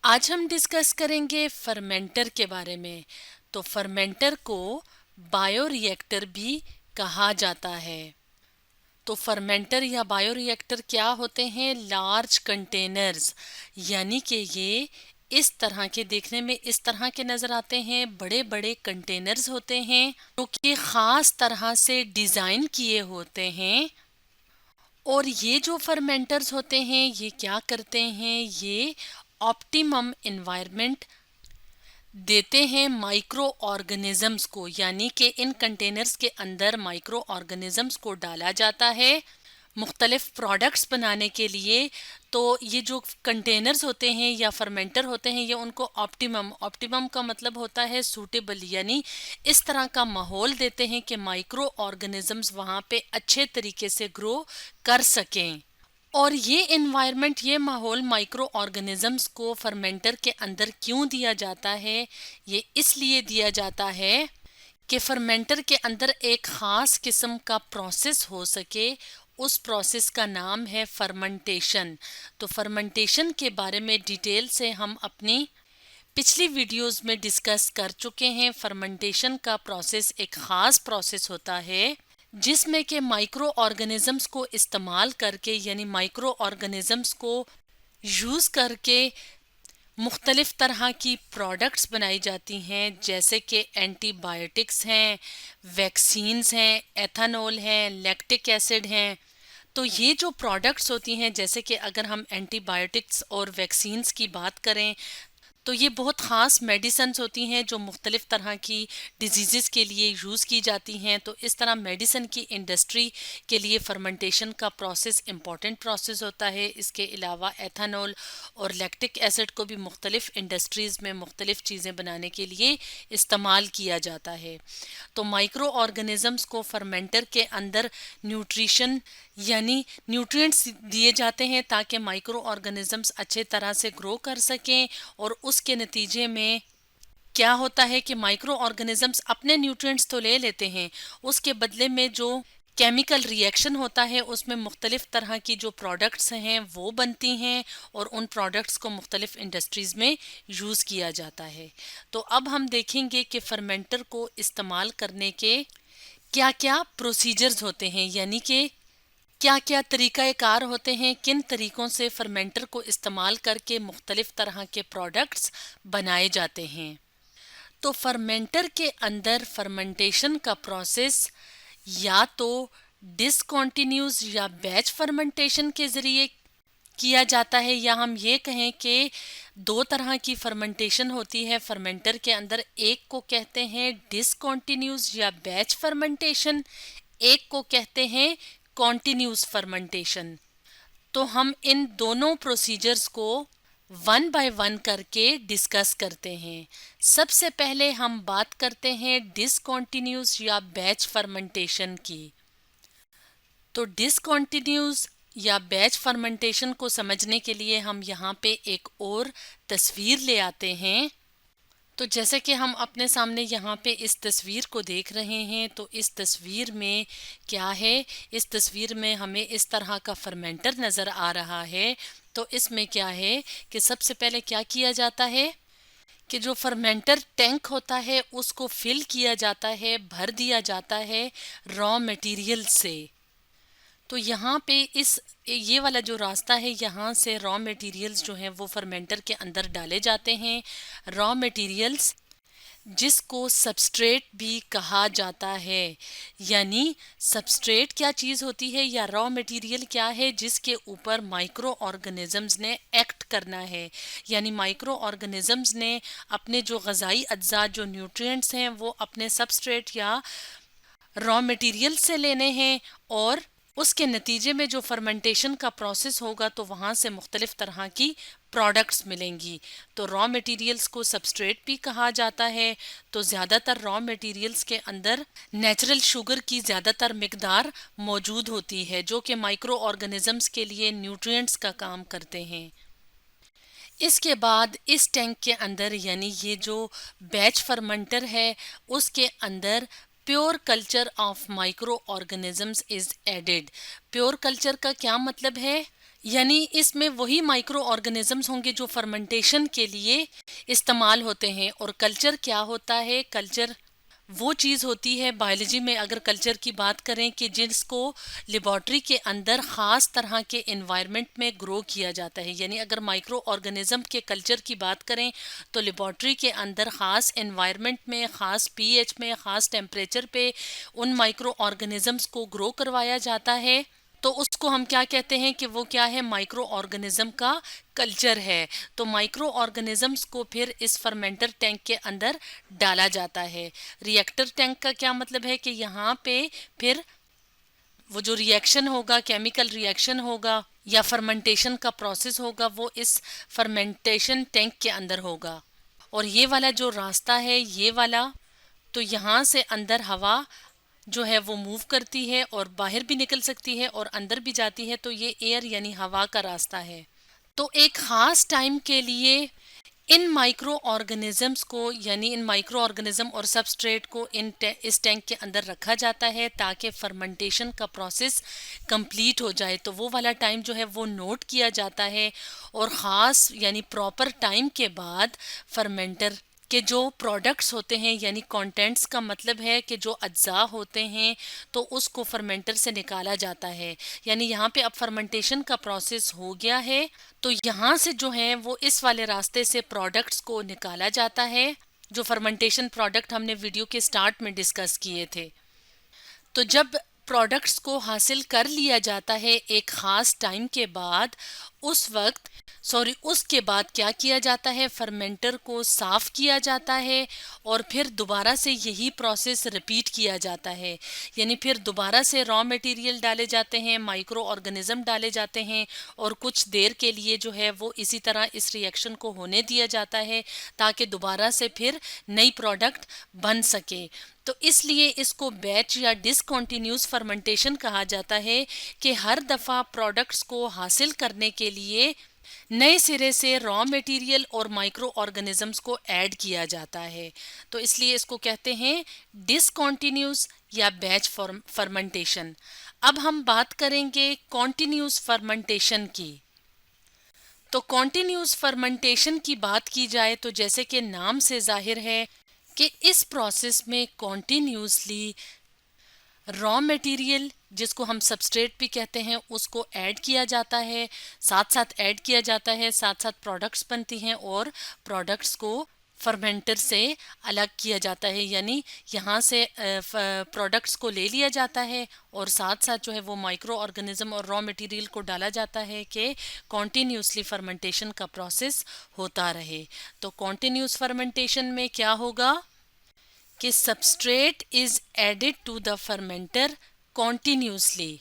आज हम डिस्कस करेंगे फर्मेंटर के बारे में। तो फर्मेंटर को बायोरिएक्टर भी कहा जाता है। तो फर्मेंटर या बायोरिएक्टर क्या होते हैं? लार्ज कंटेनर्स, यानी कि ये इस तरह के देखने में इस तरह के नज़र आते हैं। बड़े बड़े कंटेनर्स होते हैं जो कि ख़ास तरह से डिज़ाइन किए होते हैं। और ये जो फर्मेंटर्स होते हैं ये क्या करते हैं? ये ऑप्टिमम इन्वायरमेंट देते हैं माइक्रो ऑर्गेनिजम्स को, यानी कि इन कंटेनर्स के अंदर माइक्रो ऑर्गेनिजम्स को डाला जाता है मुख्तलिफ प्रोडक्ट्स बनाने के लिए। तो ये जो कंटेनर्स होते हैं या फर्मेंटर होते हैं ये उनको ऑप्टिमम का मतलब होता है सूटेबल, यानी इस तरह का माहौल देते हैं कि माइक्रो ऑर्गेनिजम्स वहाँ पे अच्छे तरीके से ग्रो कर सकें। और ये एनवायरनमेंट, ये माहौल माइक्रो ऑर्गेनिजम्स को फर्मेंटर के अंदर क्यों दिया जाता है? ये इसलिए दिया जाता है कि फर्मेंटर के अंदर एक ख़ास किस्म का प्रोसेस हो सके। उस प्रोसेस का नाम है फर्मेंटेशन। तो फर्मेंटेशन के बारे में डिटेल से हम अपनी पिछली वीडियोस में डिस्कस कर चुके हैं। फर्मेंटेशन का प्रोसेस एक ख़ास प्रोसेस होता है जिसमें कि माइक्रो ऑर्गेनिजम्स को इस्तेमाल करके, यानी माइक्रो ऑर्गेनिजम्स को यूज़ करके मुख्तलिफ तरह की प्रोडक्ट्स बनाई जाती हैं, जैसे कि एंटीबायोटिक्स हैं, वैक्सीन्स हैं, एथेनॉल हैं, लैक्टिक एसिड हैं। तो ये जो प्रोडक्ट्स होती हैं, जैसे कि अगर हम एंटीबायोटिक्स और वैक्सीन्स की बात करें तो ये बहुत ख़ास मेडिसिन्स होती हैं जो मुख्तलिफ तरह की डिजीज़ के लिए यूज़ की जाती हैं। तो इस तरह मेडिसिन की इंडस्ट्री के लिए फर्मेंटेशन का प्रोसेस इम्पॉर्टेंट प्रोसेस होता है। इसके अलावा एथेनॉल और लैक्टिक एसिड को भी मुख्तलिफ इंडस्ट्रीज़ में मुख्तलिफ चीज़ें बनाने के लिए इस्तेमाल किया जाता है। तो माइक्रो ऑर्गेनिजम्स को फर्मेंटर के अंदर न्यूट्रिशन यानी न्यूट्रिएंट्स दिए जाते हैं ताकि माइक्रो ऑर्गेनिजम्स अच्छे तरह से ग्रो कर सकें। और उसके नतीजे में क्या होता है कि माइक्रो ऑर्गेनिजम्स अपने न्यूट्रिएंट्स तो ले लेते हैं, उसके बदले में जो केमिकल रिएक्शन होता है उसमें मुख्तलिफ तरह की जो प्रोडक्ट्स हैं वो बनती हैं और उन प्रोडक्ट्स को मुख्तलिफ इंडस्ट्रीज़ में यूज़ किया जाता है। तो अब हम देखेंगे कि फर्मेंटर को इस्तेमाल करने के क्या क्या प्रोसीजर्स होते हैं, यानी कि क्या क्या तरीक़ाकार होते हैं, किन तरीक़ों से फर्मेंटर को इस्तेमाल करके मुख्तलिफ तरह के प्रोडक्ट्स बनाए जाते हैं। तो फर्मेंटर के अंदर फर्मेंटेशन का प्रोसेस या तो डिसकंटिन्यूस या बैच फर्मेंटेशन के ज़रिए किया जाता है, या हम ये कहें कि दो तरह की फर्मेंटेशन होती है फर्मेंटर के अंदर। एक को कहते हैं डिसकंटिन्यूस या बैच फर्मेंटेशन, एक को कहते हैं कॉन्टिन्यूस फर्मेंटेशन। तो हम इन दोनों प्रोसीजर्स को वन बाय वन करके डिस्कस करते हैं। सबसे पहले हम बात करते हैं डिसकंटिन्यूस या बैच फर्मेंटेशन की। तो डिसकंटिन्यूस या बैच फर्मेंटेशन को समझने के लिए हम यहाँ पे एक और तस्वीर ले आते हैं। तो जैसे कि हम अपने सामने यहाँ पे इस तस्वीर को देख रहे हैं, तो इस तस्वीर में क्या है? इस तस्वीर में हमें इस तरह का फर्मेंटर नज़र आ रहा है। तो इसमें क्या है कि सबसे पहले क्या किया जाता है कि जो फर्मेंटर टैंक होता है उसको फिल किया जाता है, भर दिया जाता है रॉ मटेरियल से। तो यहाँ पे ये वाला जो रास्ता है, यहाँ से रॉ मटेरियल्स जो हैं वो फर्मेंटर के अंदर डाले जाते हैं। रॉ मटेरियल्स जिसको सबस्ट्रेट भी कहा जाता है, यानी सबस्ट्रेट क्या चीज़ होती है या रॉ मटेरियल क्या है जिसके ऊपर माइक्रो ऑर्गेनिजम्स ने एक्ट करना है, यानी माइक्रो ऑर्गेनिजम्स ने अपने जो ग़ज़ाई अज्जा जो न्यूट्रिएंट्स हैं वो अपने सबस्ट्रेट या रॉ मटेरियल से लेने हैं। और उसके नतीजे में जो फर्मेंटेशन का प्रोसेस होगा तो वहाँ से मुख्तलिफ तरह की प्रोडक्ट्स मिलेंगी। तो रॉ मटेरियल्स को सबस्ट्रेट भी कहा जाता है। तो ज़्यादातर रॉ मटेरियल्स के अंदर नेचुरल शुगर की ज़्यादातर मिकदार मौजूद होती है जो कि माइक्रो ऑर्गेनिजम्स के लिए न्यूट्रिएंट्स का काम करते हैं। इसके बाद इस टैंक के अंदर, यानी ये जो बैच फर्मेंटर है उसके अंदर pure culture of microorganisms is added. Pure culture का क्या मतलब है? यानी इसमें वही माइक्रो ऑर्गेनिजम्स होंगे जो फर्मेंटेशन के लिए इस्तेमाल होते हैं। और कल्चर क्या होता है? कल्चर वो चीज़ होती है बायोलॉजी में, अगर कल्चर की बात करें, कि जिसको लेबॉर्ट्री के अंदर ख़ास तरह के एनवायरनमेंट में ग्रो किया जाता है। यानी अगर माइक्रो ऑर्गेनिज्म के कल्चर की बात करें तो लेबॉर्ट्री के अंदर ख़ास एनवायरनमेंट में, ख़ास पीएच में, ख़ास टेम्परेचर पे उन माइक्रो ऑर्गेनिजम्स को ग्रो करवाया जाता है। तो उसको हम क्या कहते हैं कि वो क्या है? माइक्रो ऑर्गेनिज्म का कल्चर है। तो माइक्रो ऑर्गेनिजम्स को फिर इस फर्मेंटर टैंक के अंदर डाला जाता है। रिएक्टर टैंक का क्या मतलब है? कि यहाँ पे फिर वो जो रिएक्शन होगा, केमिकल रिएक्शन होगा या फर्मेंटेशन का प्रोसेस होगा, वो इस फर्मेंटेशन टैंक के अंदर होगा। और ये वाला जो रास्ता है, ये वाला, तो यहाँ से अंदर हवा जो है वो मूव करती है और बाहर भी निकल सकती है और अंदर भी जाती है। तो ये एयर यानी हवा का रास्ता है। तो एक ख़ास टाइम के लिए इन माइक्रो ऑर्गेनिजम्स को, यानी इन माइक्रो ऑर्गेनिज्म और सबस्ट्रेट को इस टैंक के अंदर रखा जाता है ताकि फर्मेंटेशन का प्रोसेस कंप्लीट हो जाए। तो वो वाला टाइम जो है वो नोट किया जाता है और ख़ास यानी प्रॉपर टाइम के बाद फर्मेंटर के जो प्रोडक्ट्स होते हैं, यानी कंटेंट्स का मतलब है कि जो अज्जा होते हैं, तो उसको फर्मेंटर से निकाला जाता है। यानी यहाँ पे अब फर्मेंटेशन का प्रोसेस हो गया है, तो यहाँ से जो है वो इस वाले रास्ते से प्रोडक्ट्स को निकाला जाता है, जो फर्मेंटेशन प्रोडक्ट हमने वीडियो के स्टार्ट में डिस्कस किए थे। तो जब प्रोडक्ट्स को हासिल कर लिया जाता है एक ख़ास टाइम के बाद, उसके बाद क्या किया जाता है? फर्मेंटर को साफ़ किया जाता है और फिर दोबारा से यही प्रोसेस रिपीट किया जाता है। यानी फिर दोबारा से रॉ मटेरियल डाले जाते हैं, माइक्रो ऑर्गेनिज्म डाले जाते हैं और कुछ देर के लिए जो है वो इसी तरह इस रिएक्शन को होने दिया जाता है ताकि दोबारा से फिर नई प्रोडक्ट बन सके। तो इसलिए इसको बैच या डिसकंटिन्यूस फर्मेंटेशन कहा जाता है कि हर दफ़ा प्रोडक्ट्स को हासिल करने के लिए नए सिरे से रॉ मटेरियल और माइक्रो ऑर्गेनिजम्स को ऐड किया जाता है। तो इसलिए इसको कहते हैं डिसकंटिन्यूस या बैच फर्मेंटेशन। अब हम बात करेंगे कॉन्टिन्यूस फर्मेंटेशन की। तो कॉन्टिन्यूस फर्मेंटेशन की बात की जाए तो जैसे कि नाम से जाहिर है कि इस प्रोसेस में कॉन्टिन्यूसली रॉ मटेरियल, जिसको हम सबस्ट्रेट भी कहते हैं, उसको ऐड किया जाता है, साथ साथ ऐड किया जाता है, साथ साथ प्रोडक्ट्स बनती हैं और प्रोडक्ट्स को फर्मेंटर से अलग किया जाता है। यानी यहाँ से प्रोडक्ट्स को ले लिया जाता है और साथ साथ जो है वो माइक्रो ऑर्गेनिज्म और रॉ मटेरियल को डाला जाता है कि कॉन्टिन्यूसली फर्मेंटेशन का प्रोसेस होता रहे। तो कॉन्टिन्यूस फर्मेंटेशन में क्या होगा कि substrate is added to the fermenter continuously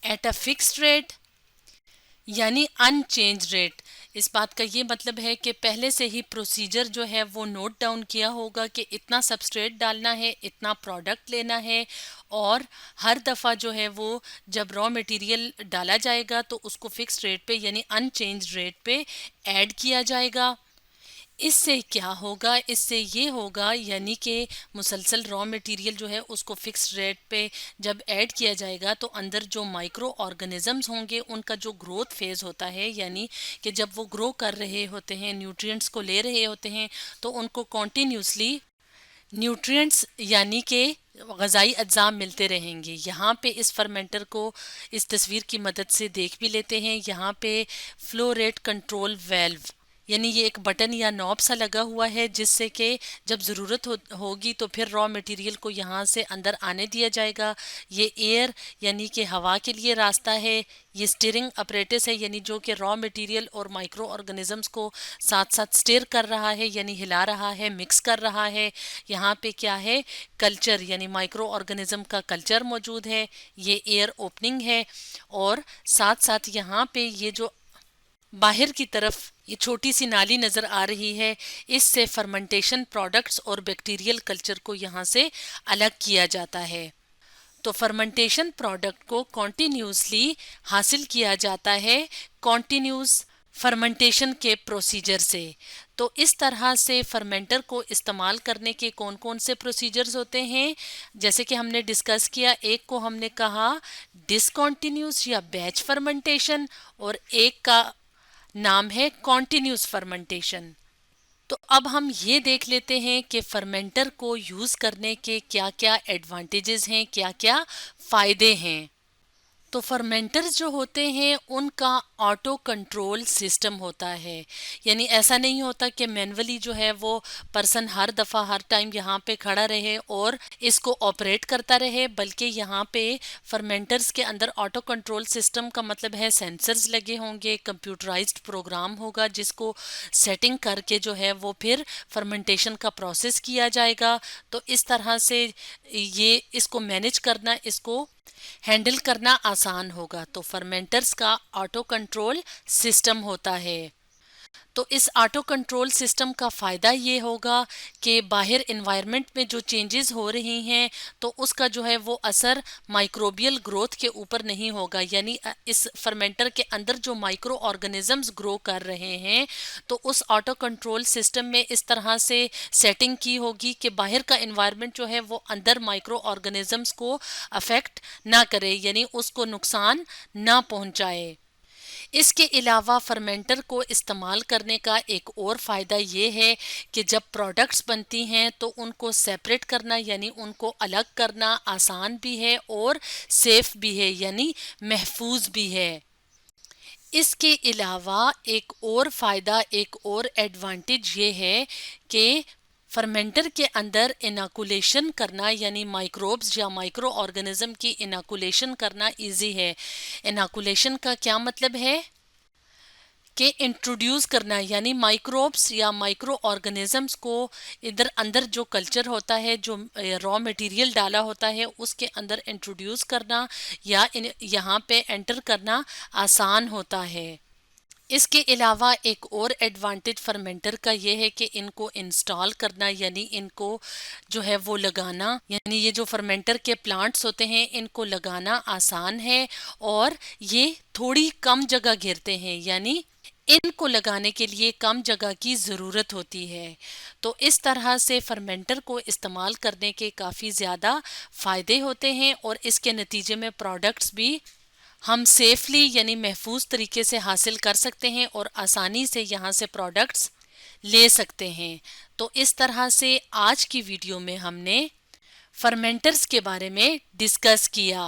at a fixed rate यानी अनचेंज रेट। इस बात का ये मतलब है कि पहले से ही प्रोसीजर जो है वो नोट डाउन किया होगा कि इतना सबस्ट्रेट डालना है, इतना प्रोडक्ट लेना है और हर दफ़ा जो है वो जब रॉ मटेरियल डाला जाएगा तो उसको फिक्स रेट पे यानी अनचेंज रेट पे ऐड किया जाएगा। इससे क्या होगा? इससे ये होगा यानी कि मुसलसल रॉ मटेरियल जो है उसको फिक्स रेट पे जब ऐड किया जाएगा तो अंदर जो माइक्रो ऑर्गेनिजम्स होंगे उनका जो ग्रोथ फेज़ होता है, यानी कि जब वो ग्रो कर रहे होते हैं, न्यूट्रिएंट्स को ले रहे होते हैं, तो उनको कॉन्टिन्यूसली न्यूट्रिएंट्स यानी कि ग़ज़ाई अज्जा मिलते रहेंगे। यहाँ पे इस फर्मेंटर को इस तस्वीर की मदद से देख भी लेते हैं। यहाँ पे फ्लो रेट कंट्रोल वेल्व यानी ये एक बटन या नॉब सा लगा हुआ है जिससे कि जब ज़रूरत होगी तो फिर रॉ मटेरियल को यहाँ से अंदर आने दिया जाएगा। ये एयर यानी कि हवा के लिए रास्ता है। ये स्टीयरिंग अपरेटस है यानी जो कि रॉ मटेरियल और माइक्रो ऑर्गेनिजम्स को साथ साथ स्टीयर कर रहा है यानी हिला रहा है, मिक्स कर रहा है। यहाँ पे क्या है? कल्चर यानी माइक्रो ऑर्गेनिज्म का कल्चर मौजूद है। ये एयर ओपनिंग है और साथ साथ यहाँ पे ये जो बाहर की तरफ ये छोटी सी नाली नज़र आ रही है, इससे फर्मेंटेशन प्रोडक्ट्स और बैक्टीरियल कल्चर को यहाँ से अलग किया जाता है। तो फर्मेंटेशन प्रोडक्ट को कॉन्टिन्यूसली हासिल किया जाता है कॉन्टिन्यूस फर्मेंटेशन के प्रोसीजर से। تو اس طرح سے فرمنٹر کو استعمال کرنے کے کون کون سے پروسیجرز ہوتے ہیں، جیسے کہ ہم نے ڈسکس کیا، ایک کو ہم نے کہا ڈسکنٹینیوس یا بیچ فرمنٹیشن، اور ایک کا نام ہے کنٹینیوس فرمنٹیشن۔ تو اب ہم یہ دیکھ لیتے ہیں کہ فرمنٹر کو یوز کرنے کے کیا کیا ایڈوانٹیجز ہیں، کیا کیا فائدے ہیں۔ تو فرمنٹرز جو ہوتے ہیں ان کا آٹو کنٹرول سسٹم ہوتا ہے، یعنی ایسا نہیں ہوتا کہ مینولی جو ہے وہ پرسن ہر دفعہ ہر ٹائم یہاں پہ کھڑا رہے اور اس کو آپریٹ کرتا رہے، بلکہ یہاں پہ فرمنٹرز کے اندر آٹو کنٹرول سسٹم کا مطلب ہے سینسرز لگے ہوں گے، کمپیوٹرائزڈ پروگرام ہوگا جس کو سیٹنگ کر کے جو ہے وہ پھر فرمنٹیشن کا پروسیس کیا جائے گا۔ تو اس طرح سے یہ اس کو مینیج کرنا، اس کو ہینڈل کرنا آسان ہوگا۔ تو فرمنٹرز کا آٹو کنٹرول سسٹم ہوتا ہے۔ تو اس آٹو کنٹرول سسٹم کا فائدہ یہ ہوگا کہ باہر انوائرمنٹ میں جو چینجز ہو رہی ہیں تو اس کا جو ہے وہ اثر مائکروبیل گروتھ کے اوپر نہیں ہوگا، یعنی اس فرمنٹر کے اندر جو مائکرو آرگنزمز گرو کر رہے ہیں تو اس آٹو کنٹرول سسٹم میں اس طرح سے سیٹنگ کی ہوگی کہ باہر کا انوائرمنٹ جو ہے وہ اندر مائکرو آرگنزمز کو افیکٹ نہ کرے، یعنی اس کو نقصان نہ پہنچائے۔ اس کے علاوہ فرمنٹر کو استعمال کرنے کا ایک اور فائدہ یہ ہے کہ جب پروڈکٹس بنتی ہیں تو ان کو سیپریٹ کرنا، یعنی ان کو الگ کرنا آسان بھی ہے اور سیف بھی ہے، یعنی محفوظ بھی ہے۔ اس کے علاوہ ایک اور فائدہ، ایک اور ایڈوانٹیج یہ ہے کہ فرمنٹر کے اندر اناکولیشن کرنا، یعنی مائکروبز یا مائکرو آرگنزم کی اناکولیشن کرنا ایزی ہے۔ اناکولیشن کا کیا مطلب ہے کہ انٹروڈیوس کرنا، یعنی مائکروبس یا مائکرو آرگنزمس کو ادھر اندر جو کلچر ہوتا ہے، جو را مٹیریل ڈالا ہوتا ہے اس کے اندر انٹروڈیوس کرنا یا یہاں پہ انٹر کرنا آسان ہوتا ہے۔ اس کے علاوہ ایک اور ایڈوانٹیج فرمنٹر کا یہ ہے کہ ان کو انسٹال کرنا، یعنی ان کو جو ہے وہ لگانا، یعنی یہ جو فرمنٹر کے پلانٹس ہوتے ہیں ان کو لگانا آسان ہے اور یہ تھوڑی کم جگہ گھیرتے ہیں، یعنی ان کو لگانے کے لیے کم جگہ کی ضرورت ہوتی ہے۔ تو اس طرح سے فرمنٹر کو استعمال کرنے کے کافی زیادہ فائدے ہوتے ہیں اور اس کے نتیجے میں پروڈکٹس بھی ہم سیفلی یعنی محفوظ طریقے سے حاصل کر سکتے ہیں اور آسانی سے یہاں سے پروڈکٹس لے سکتے ہیں۔ تو اس طرح سے آج کی ویڈیو میں ہم نے فرمنٹرز کے بارے میں ڈسکس کیا۔